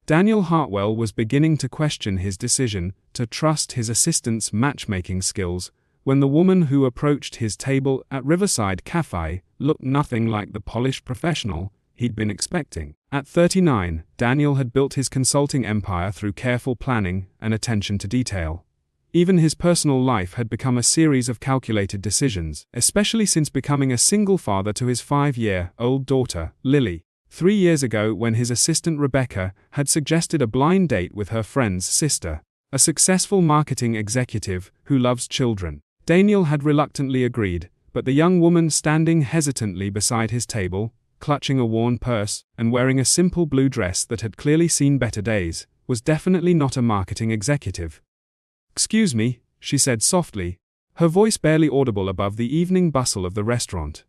Daniel Hartwell was beginning to question his decision to trust his assistant's matchmaking skills when the woman who approached his table at Riverside Cafe looked nothing like the polished professional he'd been expecting. At 39, Daniel had built his consulting empire through careful planning and attention to detail. Even his personal life had become a series of calculated decisions, especially since becoming a single father to his 5-year-old daughter, Lily. 3 years ago, when his assistant Rebecca had suggested a blind date with her friend's sister, a successful marketing executive who loves children, Daniel had reluctantly agreed, but the young woman standing hesitantly beside his table, clutching a worn purse and wearing a simple blue dress that had clearly seen better days, was definitely not a marketing executive. "Excuse me," she said softly, her voice barely audible above the evening bustle of the restaurant.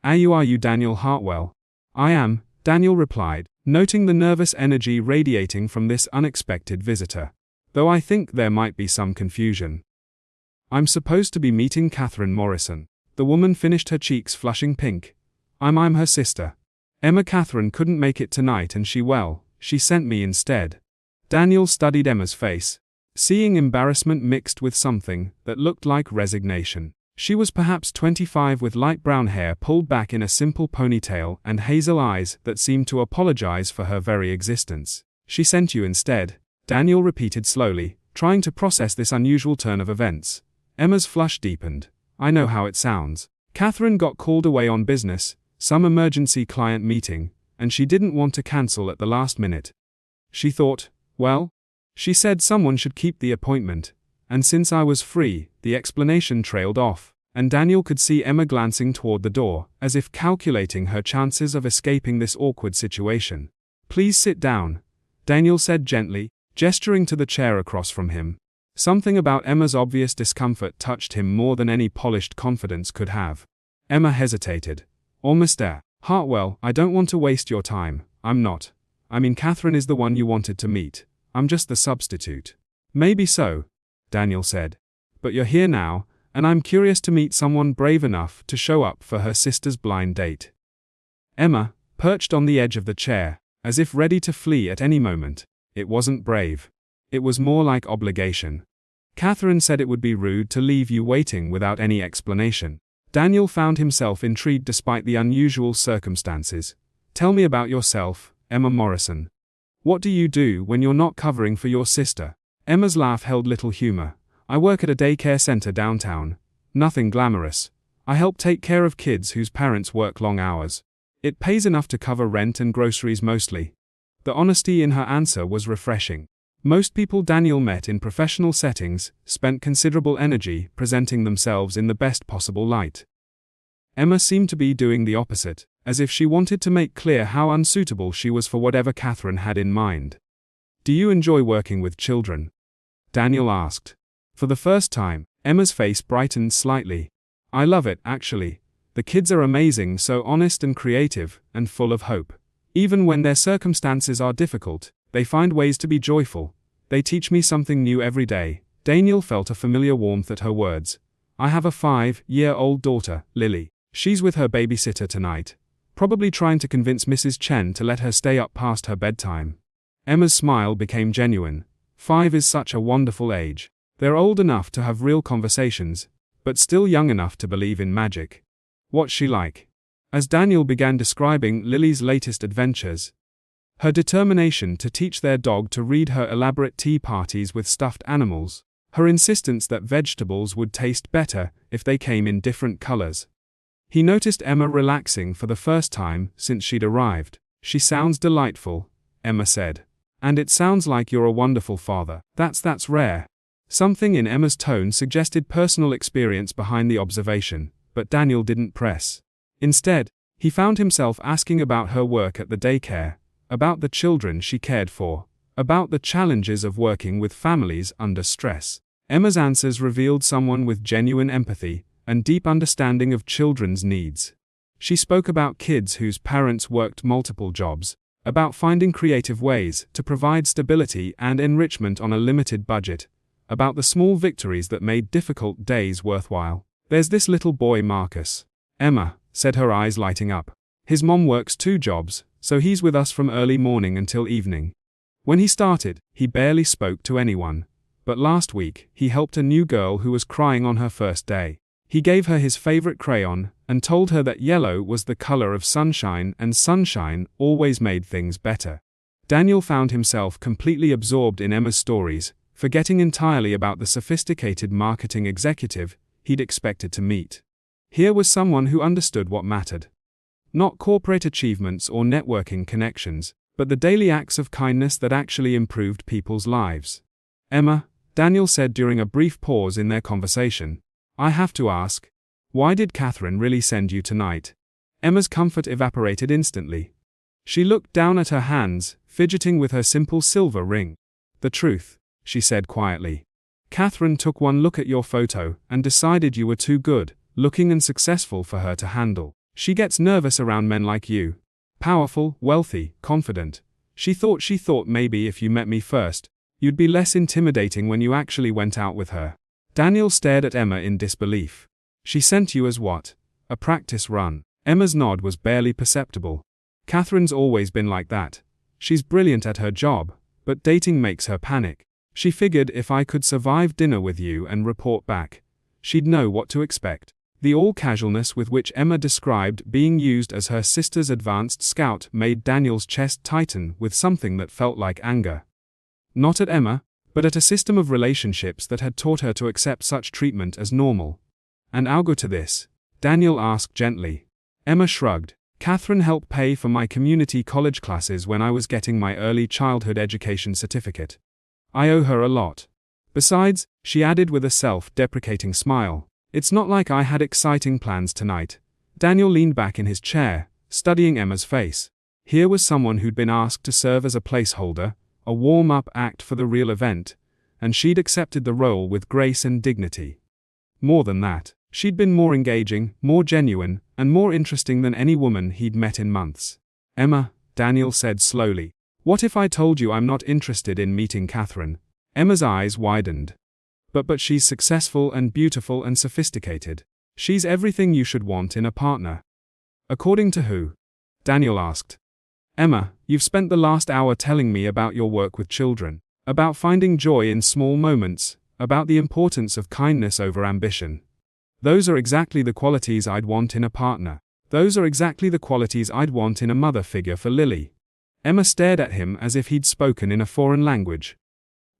Are you Daniel Hartwell?" "I am," Daniel replied, noting the nervous energy radiating from this unexpected visitor. "Though I think there might be some confusion. I'm supposed to be meeting Catherine Morrison." The woman finished, her cheeks flushing pink. I'm her sister. Emma. Catherine couldn't make it tonight and she sent me instead." Daniel studied Emma's face, seeing embarrassment mixed with something that looked like resignation. She was perhaps 25 with light brown hair pulled back in a simple ponytail and hazel eyes that seemed to apologize for her very existence. "She sent you instead," Daniel repeated slowly, trying to process this unusual turn of events. Emma's flush deepened. "I know how it sounds. Catherine got called away on business, some emergency client meeting, and she didn't want to cancel at the last minute. She thought, well, she said someone should keep the appointment, and since I was free," the explanation trailed off, and Daniel could see Emma glancing toward the door, as if calculating her chances of escaping this awkward situation. "Please sit down," Daniel said gently, gesturing to the chair across from him. Something about Emma's obvious discomfort touched him more than any polished confidence could have. Emma hesitated. "Mr. Hartwell, I don't want to waste your time. I'm not. I mean, Catherine is the one you wanted to meet. I'm just the substitute." "Maybe so," Daniel said. "But you're here now, and I'm curious to meet someone brave enough to show up for her sister's blind date." Emma, perched on the edge of the chair, as if ready to flee at any moment. It wasn't brave. It was more like obligation. "Catherine said it would be rude to leave you waiting without any explanation." Daniel found himself intrigued despite the unusual circumstances. "Tell me about yourself, Emma Morrison. What do you do when you're not covering for your sister?" Emma's laugh held little humor. "I work at a daycare center downtown. Nothing glamorous. I help take care of kids whose parents work long hours. It pays enough to cover rent and groceries mostly." The honesty in her answer was refreshing. Most people Daniel met in professional settings spent considerable energy presenting themselves in the best possible light. Emma seemed to be doing the opposite, as if she wanted to make clear how unsuitable she was for whatever Catherine had in mind. "Do you enjoy working with children?" Daniel asked. For the first time, Emma's face brightened slightly. "I love it, actually. The kids are amazing, so honest and creative, and full of hope. Even when their circumstances are difficult, they find ways to be joyful. They teach me something new every day." Daniel felt a familiar warmth at her words. "I have a 5-year-old daughter, Lily. She's with her babysitter tonight, probably trying to convince Mrs. Chen to let her stay up past her bedtime." Emma's smile became genuine. 5 is such a wonderful age. They're old enough to have real conversations, but still young enough to believe in magic. "What's she like?" As Daniel began describing Lily's latest adventures, her determination to teach their dog to read, her elaborate tea parties with stuffed animals, her insistence that vegetables would taste better if they came in different colors, he noticed Emma relaxing for the first time since she'd arrived. "She sounds delightful," Emma said. "And it sounds like you're a wonderful father." That's rare." Something in Emma's tone suggested personal experience behind the observation, but Daniel didn't press. Instead, he found himself asking about her work at the daycare, about the children she cared for, about the challenges of working with families under stress. Emma's answers revealed someone with genuine empathy and deep understanding of children's needs. She spoke about kids whose parents worked multiple jobs, about finding creative ways to provide stability and enrichment on a limited budget, about the small victories that made difficult days worthwhile. "There's this little boy Marcus," Emma said, her eyes lighting up. "His mom works 2 jobs, so he's with us from early morning until evening. When he started, he barely spoke to anyone. But last week, he helped a new girl who was crying on her first day. He gave her his favorite crayon, and told her that yellow was the color of sunshine and sunshine always made things better. Daniel found himself completely absorbed in Emma's stories, forgetting entirely about the sophisticated marketing executive he'd expected to meet. Here was someone who understood what mattered. Not corporate achievements or networking connections, but the daily acts of kindness that actually improved people's lives. Emma, Daniel said during a brief pause in their conversation, I have to ask, why did Catherine really send you tonight? Emma's comfort evaporated instantly. She looked down at her hands, fidgeting with her simple silver ring. The truth, she said quietly. Catherine took one look at your photo and decided you were too good, looking and successful for her to handle. She gets nervous around men like you. Powerful, wealthy, confident. She thought maybe if you met me first, you'd be less intimidating when you actually went out with her. Daniel stared at Emma in disbelief. She sent you as what? A practice run. Emma's nod was barely perceptible. Catherine's always been like that. She's brilliant at her job, but dating makes her panic. She figured if I could survive dinner with you and report back, she'd know what to expect. The all-casualness with which Emma described being used as her sister's advanced scout made Daniel's chest tighten with something that felt like anger. Not at Emma, but at a system of relationships that had taught her to accept such treatment as normal. And I'll go to this, Daniel asked gently. Emma shrugged. Catherine helped pay for my community college classes when I was getting my early childhood education certificate. I owe her a lot. Besides, she added with a self-deprecating smile, it's not like I had exciting plans tonight. Daniel leaned back in his chair, studying Emma's face. Here was someone who'd been asked to serve as a placeholder, a warm-up act for the real event, and she'd accepted the role with grace and dignity. More than that, she'd been more engaging, more genuine, and more interesting than any woman he'd met in months. Emma, Daniel said slowly, what if I told you I'm not interested in meeting Catherine? Emma's eyes widened. But she's successful and beautiful and sophisticated. She's everything you should want in a partner. According to who? Daniel asked. Emma, you've spent the last hour telling me about your work with children, about finding joy in small moments, about the importance of kindness over ambition. Those are exactly the qualities I'd want in a partner. Those are exactly the qualities I'd want in a mother figure for Lily. Emma stared at him as if he'd spoken in a foreign language.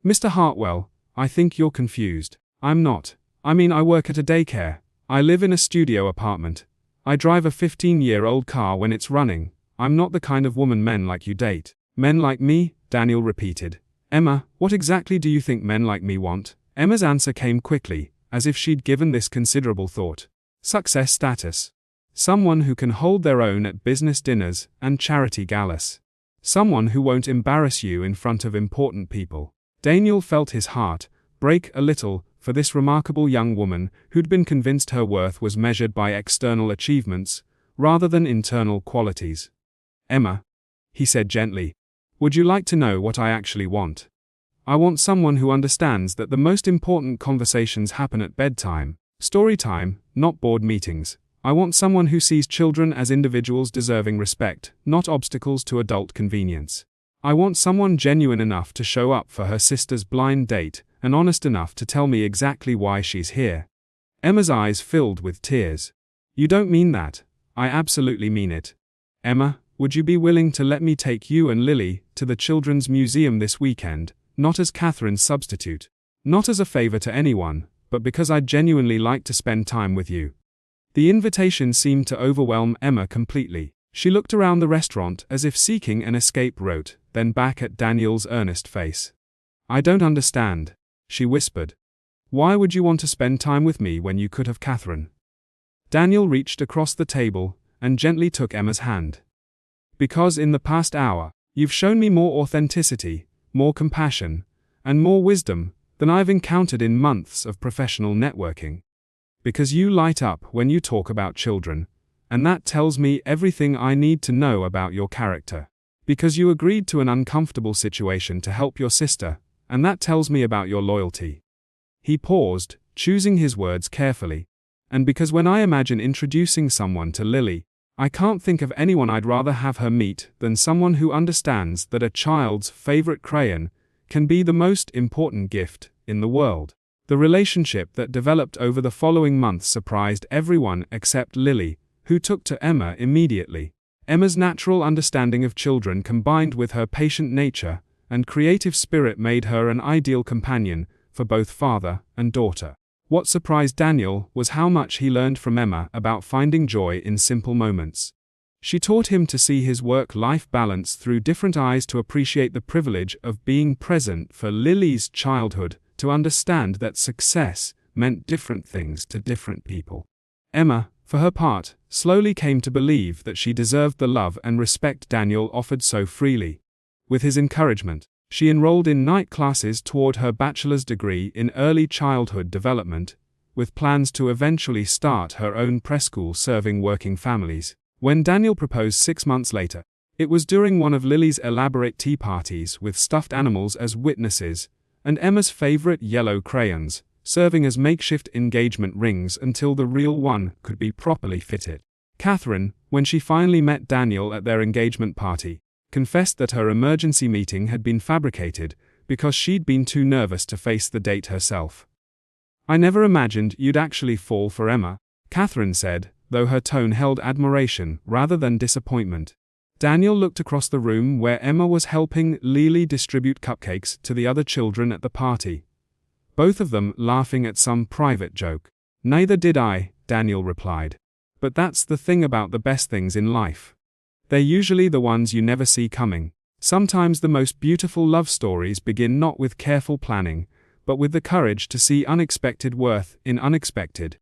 Mr. Hartwell, I think you're confused. I'm not. I mean, I work at a daycare. I live in a studio apartment. I drive a 15-year-old car when it's running. I'm not the kind of woman men like you date. Men like me? Daniel repeated. Emma, what exactly do you think men like me want? Emma's answer came quickly, as if she'd given this considerable thought. Success status. Someone who can hold their own at business dinners and charity galas. Someone who won't embarrass you in front of important people. Daniel felt his heart break a little for this remarkable young woman who'd been convinced her worth was measured by external achievements, rather than internal qualities. Emma, he said gently, would you like to know what I actually want? I want someone who understands that the most important conversations happen at bedtime, story time, not board meetings. I want someone who sees children as individuals deserving respect, not obstacles to adult convenience. I want someone genuine enough to show up for her sister's blind date, and honest enough to tell me exactly why she's here. Emma's eyes filled with tears. You don't mean that. I absolutely mean it. Emma, would you be willing to let me take you and Lily to the Children's Museum this weekend, not as Catherine's substitute? Not as a favor to anyone, but because I'd genuinely like to spend time with you. The invitation seemed to overwhelm Emma completely. She looked around the restaurant as if seeking an escape route, then back at Daniel's earnest face. I don't understand, she whispered. Why would you want to spend time with me when you could have Catherine? Daniel reached across the table and gently took Emma's hand. Because in the past hour, you've shown me more authenticity, more compassion, and more wisdom than I've encountered in months of professional networking. Because you light up when you talk about children, and that tells me everything I need to know about your character. Because you agreed to an uncomfortable situation to help your sister, and that tells me about your loyalty. He paused, choosing his words carefully. And because when I imagine introducing someone to Lily, I can't think of anyone I'd rather have her meet than someone who understands that a child's favorite crayon can be the most important gift in the world. The relationship that developed over the following months surprised everyone except Lily, who took to Emma immediately. Emma's natural understanding of children combined with her patient nature and creative spirit made her an ideal companion for both father and daughter. What surprised Daniel was how much he learned from Emma about finding joy in simple moments. She taught him to see his work-life balance through different eyes, to appreciate the privilege of being present for Lily's childhood, to understand that success meant different things to different people. Emma, for her part, slowly came to believe that she deserved the love and respect Daniel offered so freely. With his encouragement, she enrolled in night classes toward her bachelor's degree in early childhood development, with plans to eventually start her own preschool serving working families. When Daniel proposed 6 months later, it was during one of Lily's elaborate tea parties with stuffed animals as witnesses, and Emma's favorite yellow crayons, serving as makeshift engagement rings until the real one could be properly fitted. Catherine, when she finally met Daniel at their engagement party, confessed that her emergency meeting had been fabricated because she'd been too nervous to face the date herself. "I never imagined you'd actually fall for Emma," Catherine said, though her tone held admiration rather than disappointment. Daniel looked across the room where Emma was helping Lily distribute cupcakes to the other children at the party, both of them laughing at some private joke. "Neither did I," Daniel replied. "But that's the thing about the best things in life. They're usually the ones you never see coming. Sometimes the most beautiful love stories begin not with careful planning, but with the courage to see unexpected worth in unexpected